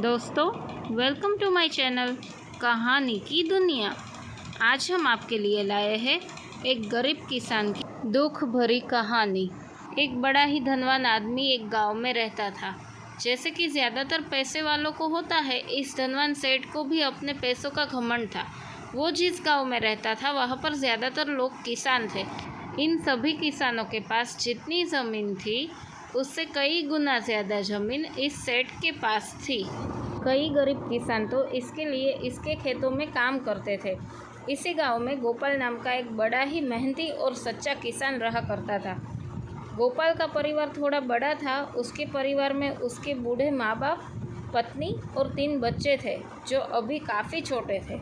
दोस्तों, welcome to my channel कहानी की दुनिया। आज हम आपके लिए लाए हैं एक गरीब किसान की दुख भरी कहानी। एक बड़ा ही धनवान आदमी एक गांव में रहता था। जैसे कि ज़्यादातर पैसे वालों को होता है, इस धनवान सेठ को भी अपने पैसों का घमंड था। वो जिस गांव में रहता था वहाँ पर ज़्यादातर लोग किसान थे। इन सभी किसानों के पास जितनी ज़मीन थी उससे कई गुना ज़्यादा ज़मीन इस सेठ के पास थी। कई गरीब किसान तो इसके लिए इसके खेतों में काम करते थे। इसी गांव में गोपाल नाम का एक बड़ा ही मेहनती और सच्चा किसान रहा करता था। गोपाल का परिवार थोड़ा बड़ा था। उसके परिवार में उसके बूढ़े माँ बाप, पत्नी और 3 बच्चे थे जो अभी काफ़ी छोटे थे।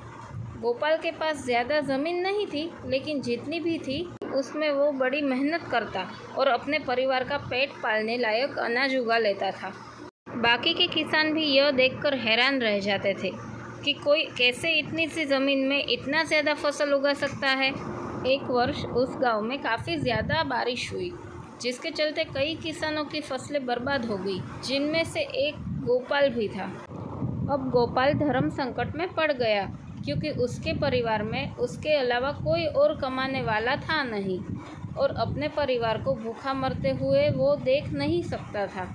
गोपाल के पास ज़्यादा ज़मीन नहीं थी, लेकिन जितनी भी थी उसमें वो बड़ी मेहनत करता और अपने परिवार का पेट पालने लायक अनाज उगा लेता था। बाकी के किसान भी यह देखकर हैरान रह जाते थे कि कोई कैसे इतनी सी ज़मीन में इतना ज़्यादा फसल उगा सकता है। एक वर्ष उस गांव में काफ़ी ज़्यादा बारिश हुई, जिसके चलते कई किसानों की फसलें बर्बाद हो गई, जिनमें से एक गोपाल भी था। अब गोपाल धर्म संकट में पड़ गया, क्योंकि उसके परिवार में उसके अलावा कोई और कमाने वाला था नहीं और अपने परिवार को भूखा मरते हुए वो देख नहीं सकता था।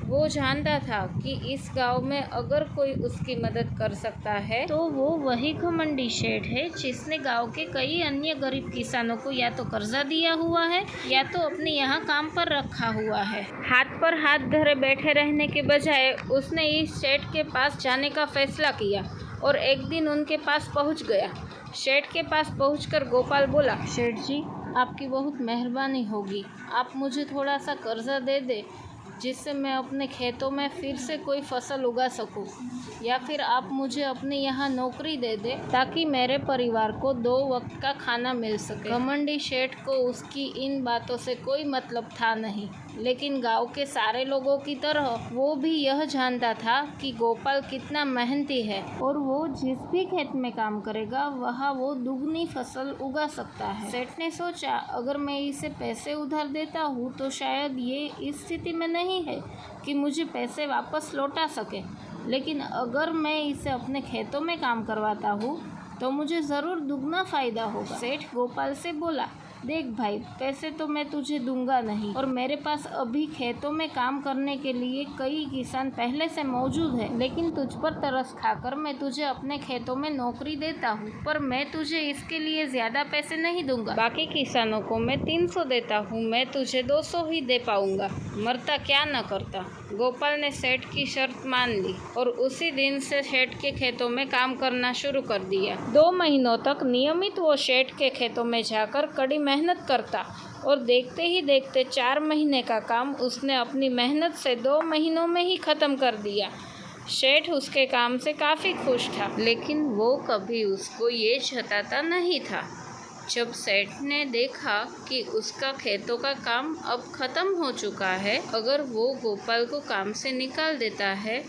वो जानता था कि इस गांव में अगर कोई उसकी मदद कर सकता है तो वो वही घमंडी सेठ है जिसने गांव के कई अन्य गरीब किसानों को या तो कर्जा दिया हुआ है या तो अपने यहाँ काम पर रखा हुआ है। हाथ पर हाथ धरे बैठे रहने के बजाय उसने इस सेठ के पास जाने का फैसला किया और एक दिन उनके पास पहुंच गया। सेठ के पास पहुंचकर गोपाल बोला, सेठ जी, आपकी बहुत मेहरबानी होगी। आप मुझे थोड़ा सा कर्जा दे दे, जिससे मैं अपने खेतों में फिर से कोई फसल उगा सकूं, या फिर आप मुझे अपने यहाँ नौकरी दे दे ताकि मेरे परिवार को 2 वक्त का खाना मिल सके। घमंडी सेठ को उसकी इन बातों से कोई मतलब था नहीं, लेकिन गांव के सारे लोगों की तरह वो भी यह जानता था कि गोपाल कितना मेहनती है और वो जिस भी खेत में काम करेगा वहाँ वो दुगनी फसल उगा सकता है। सेठ ने सोचा, अगर मैं इसे पैसे उधार देता हूँ तो शायद ये इस स्थिति में नहीं है कि मुझे पैसे वापस लौटा सके, लेकिन अगर मैं इसे अपने खेतों में काम करवाता हूँ तो मुझे ज़रूर दुगना फ़ायदा होगा। सेठ गोपाल से बोला, देख भाई, पैसे तो मैं तुझे दूंगा नहीं और मेरे पास अभी खेतों में काम करने के लिए कई किसान पहले से मौजूद है, लेकिन तुझ पर तरस खाकर मैं तुझे अपने खेतों में नौकरी देता हूँ, पर मैं तुझे इसके लिए ज़्यादा पैसे नहीं दूंगा। बाकी किसानों को मैं 300 देता हूँ, मैं तुझे 200 ही दे पाऊंगा। मरता क्या न करता। गोपाल ने सेठ की शर्त मान ली और उसी दिन से सेठ के खेतों में काम करना शुरू कर दिया। 2 महीनों तक नियमित वो सेठ के खेतों में जाकर कड़ी मेहनत करता और देखते ही देखते 4 महीने का काम उसने अपनी मेहनत से 2 महीनों में ही ख़त्म कर दिया। सेठ उसके काम से काफ़ी खुश था, लेकिन वो कभी उसको ये जताता नहीं था। जब सेठ ने देखा कि उसका खेतों का काम अब ख़त्म हो चुका है, अगर वो गोपाल को काम से निकाल देता है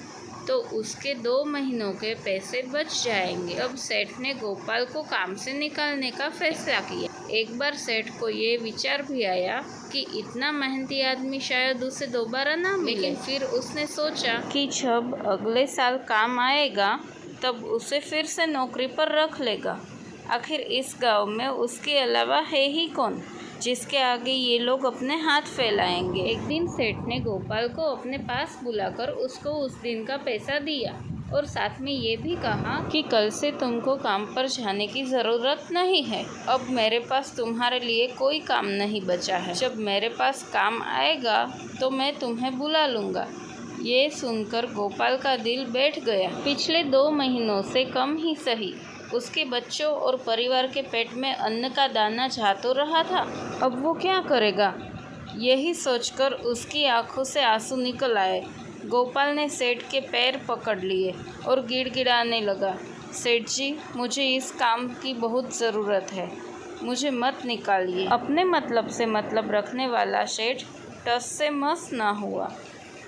तो उसके 2 महीनों के पैसे बच जाएंगे। अब सेठ ने गोपाल को काम से निकालने का फैसला किया। एक बार सेठ को ये विचार भी आया कि इतना मेहनती आदमी शायद उसे दोबारा ना मिले। फिर उसने सोचा कि जब अगले साल काम आएगा तब उसे फिर से नौकरी पर रख लेगा। आखिर इस गांव में उसके अलावा है ही कौन जिसके आगे ये लोग अपने हाथ फैलाएंगे। एक दिन सेठ ने गोपाल को अपने पास बुलाकर उसको उस दिन का पैसा दिया और साथ में ये भी कहा कि कल से तुमको काम पर जाने की ज़रूरत नहीं है। अब मेरे पास तुम्हारे लिए कोई काम नहीं बचा है। जब मेरे पास काम आएगा तो मैं तुम्हें बुला लूँगा। ये सुनकर गोपाल का दिल बैठ गया। पिछले 2 महीनों से कम ही सही उसके बच्चों और परिवार के पेट में अन्न का दाना जा तो रहा था, अब वो क्या करेगा? यही सोचकर उसकी आंखों से आंसू निकल आए। गोपाल ने सेठ के पैर पकड़ लिए और गिड़गिड़ाने लगा, सेठ जी, मुझे इस काम की बहुत ज़रूरत है, मुझे मत निकालिए। अपने मतलब से मतलब रखने वाला सेठ टस से मस ना हुआ।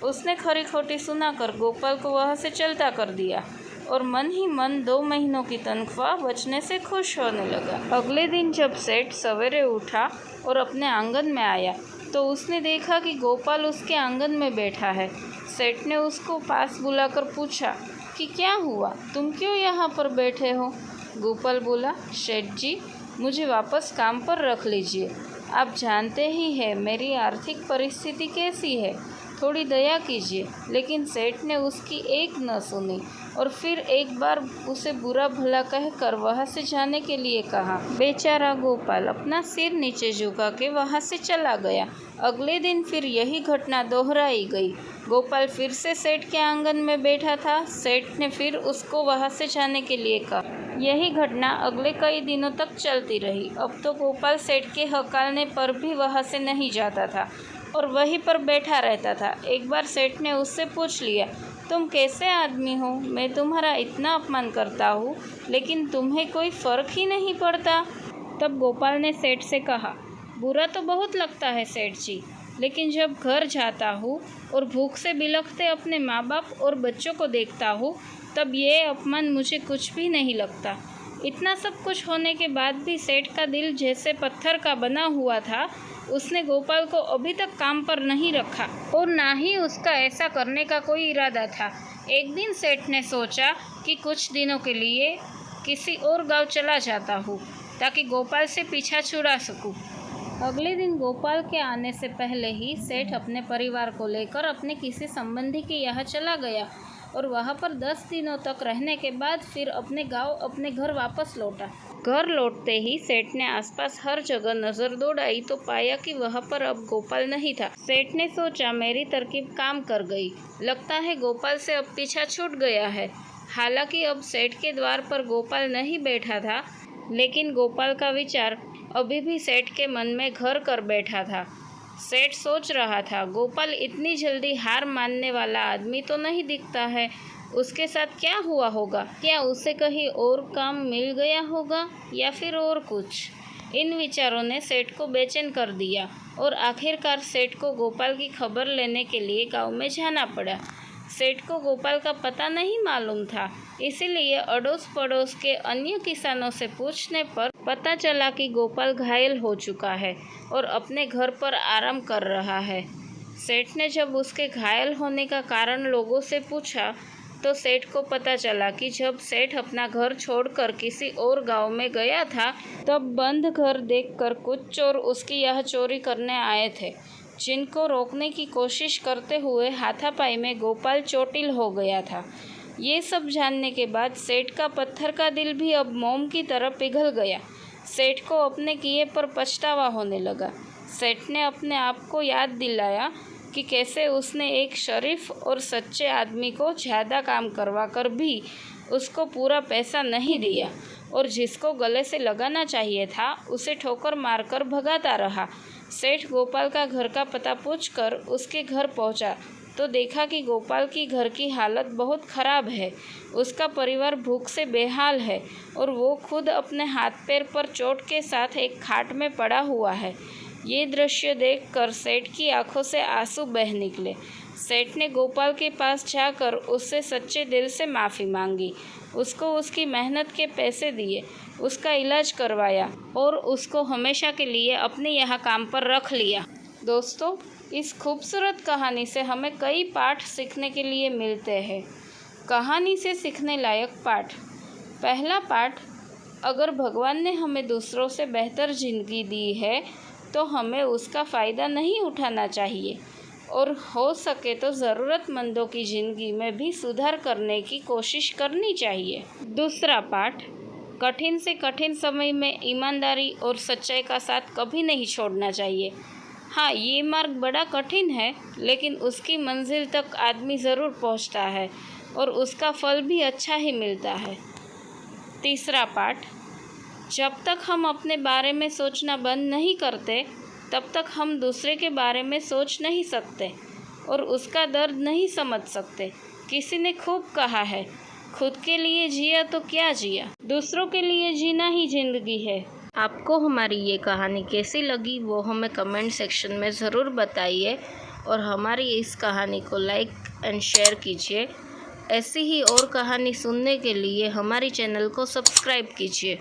उसने खरी खोटी सुनाकर गोपाल को वहाँ से चलता कर दिया और मन ही मन 2 महीनों की तनख्वाह बचने से खुश होने लगा। अगले दिन जब सेठ सवेरे उठा और अपने आंगन में आया तो उसने देखा कि गोपाल उसके आंगन में बैठा है। सेठ ने उसको पास बुलाकर पूछा कि क्या हुआ, तुम क्यों यहाँ पर बैठे हो? गोपाल बोला, सेठ जी, मुझे वापस काम पर रख लीजिए। आप जानते ही हैं मेरी आर्थिक परिस्थिति कैसी है, थोड़ी दया कीजिए। लेकिन सेठ ने उसकी एक न सुनी और फिर एक बार उसे बुरा भला कहकर वहाँ से जाने के लिए कहा। बेचारा गोपाल अपना सिर नीचे झुका के वहाँ से चला गया। अगले दिन फिर यही घटना दोहराई गई। गोपाल फिर से सेठ के आंगन में बैठा था। सेठ ने फिर उसको वहाँ से जाने के लिए कहा। यही घटना अगले कई दिनों तक चलती रही। अब तो गोपाल सेठ के हकालने पर भी वहाँ से नहीं जाता था और वहीं पर बैठा रहता था। एक बार सेठ ने उससे पूछ लिया, तुम कैसे आदमी हो? मैं तुम्हारा इतना अपमान करता हूँ लेकिन तुम्हें कोई फ़र्क ही नहीं पड़ता। तब गोपाल ने सेठ से कहा, बुरा तो बहुत लगता है सेठ जी, लेकिन जब घर जाता हूँ और भूख से बिलखते अपने माँ बाप और बच्चों को देखता हूँ तब ये अपमान मुझे कुछ भी नहीं लगता। इतना सब कुछ होने के बाद भी सेठ का दिल जैसे पत्थर का बना हुआ था। उसने गोपाल को अभी तक काम पर नहीं रखा और ना ही उसका ऐसा करने का कोई इरादा था। एक दिन सेठ ने सोचा कि कुछ दिनों के लिए किसी और गांव चला जाता हूँ ताकि गोपाल से पीछा छुड़ा सकूँ। अगले दिन गोपाल के आने से पहले ही सेठ अपने परिवार को लेकर अपने किसी संबंधी के यहाँ चला गया और वहाँ पर 10 दिनों तक रहने के बाद फिर अपने गांव अपने घर वापस लौटा। घर लौटते ही सेठ ने आसपास हर जगह नज़र दौड़ाई तो पाया कि वहाँ पर अब गोपाल नहीं था। सेठ ने सोचा, मेरी तरकीब काम कर गई, लगता है गोपाल से अब पीछा छूट गया है। हालांकि अब सेठ के द्वार पर गोपाल नहीं बैठा था, लेकिन गोपाल का विचार अभी भी सेठ के मन में घर कर बैठा था। सेठ सोच रहा था, गोपाल इतनी जल्दी हार मानने वाला आदमी तो नहीं दिखता है। उसके साथ क्या हुआ होगा? क्या उसे कहीं और काम मिल गया होगा या फिर और कुछ? इन विचारों ने सेठ को बेचैन कर दिया और आखिरकार सेठ को गोपाल की खबर लेने के लिए गांव में जाना पड़ा। सेठ को गोपाल का पता नहीं मालूम था, इसीलिए अड़ोस पड़ोस के अन्य किसानों से पूछने पर पता चला कि गोपाल घायल हो चुका है और अपने घर पर आराम कर रहा है। सेठ ने जब उसके घायल होने का कारण लोगों से पूछा तो सेठ को पता चला कि जब सेठ अपना घर छोड़कर किसी और गांव में गया था तब बंद घर देखकर कुछ चोर उसकी यह चोरी करने आए थे, जिनको रोकने की कोशिश करते हुए हाथापाई में गोपाल चोटिल हो गया था। ये सब जानने के बाद सेठ का पत्थर का दिल भी अब मोम की तरह पिघल गया। सेठ को अपने किए पर पछतावा होने लगा। सेठ ने अपने आप को याद दिलाया कि कैसे उसने एक शरीफ और सच्चे आदमी को ज़्यादा काम करवा कर भी उसको पूरा पैसा नहीं दिया और जिसको गले से लगाना चाहिए था उसे ठोकर मारकर भगाता रहा। सेठ गोपाल का घर का पता पूछकर उसके घर पहुंचा तो देखा कि गोपाल की घर की हालत बहुत ख़राब है। उसका परिवार भूख से बेहाल है और वो खुद अपने हाथ पैर पर चोट के साथ एक खाट में पड़ा हुआ है। ये दृश्य देखकर सेठ की आंखों से आंसू बह निकले। सेठ ने गोपाल के पास जाकर उससे सच्चे दिल से माफ़ी मांगी, उसको उसकी मेहनत के पैसे दिए, उसका इलाज करवाया और उसको हमेशा के लिए अपने यहाँ काम पर रख लिया। दोस्तों, इस खूबसूरत कहानी से हमें कई पाठ सीखने के लिए मिलते हैं। कहानी से सीखने लायक पाठ। पहला पाठ, अगर भगवान ने हमें दूसरों से बेहतर ज़िंदगी दी है तो हमें उसका फ़ायदा नहीं उठाना चाहिए और हो सके तो ज़रूरतमंदों की ज़िंदगी में भी सुधार करने की कोशिश करनी चाहिए। दूसरा पाठ, कठिन से कठिन समय में ईमानदारी और सच्चाई का साथ कभी नहीं छोड़ना चाहिए। हाँ, ये मार्ग बड़ा कठिन है लेकिन उसकी मंजिल तक आदमी ज़रूर पहुंचता है और उसका फल भी अच्छा ही मिलता है। तीसरा पाठ, जब तक हम अपने बारे में सोचना बंद नहीं करते तब तक हम दूसरे के बारे में सोच नहीं सकते और उसका दर्द नहीं समझ सकते। किसी ने खूब कहा है, खुद के लिए जिया तो क्या जिया, दूसरों के लिए जीना ही जिंदगी है। आपको हमारी ये कहानी कैसी लगी वो हमें कमेंट सेक्शन में ज़रूर बताइए और हमारी इस कहानी को लाइक एंड शेयर कीजिए। ऐसी ही और कहानी सुनने के लिए हमारी चैनल को सब्सक्राइब कीजिए।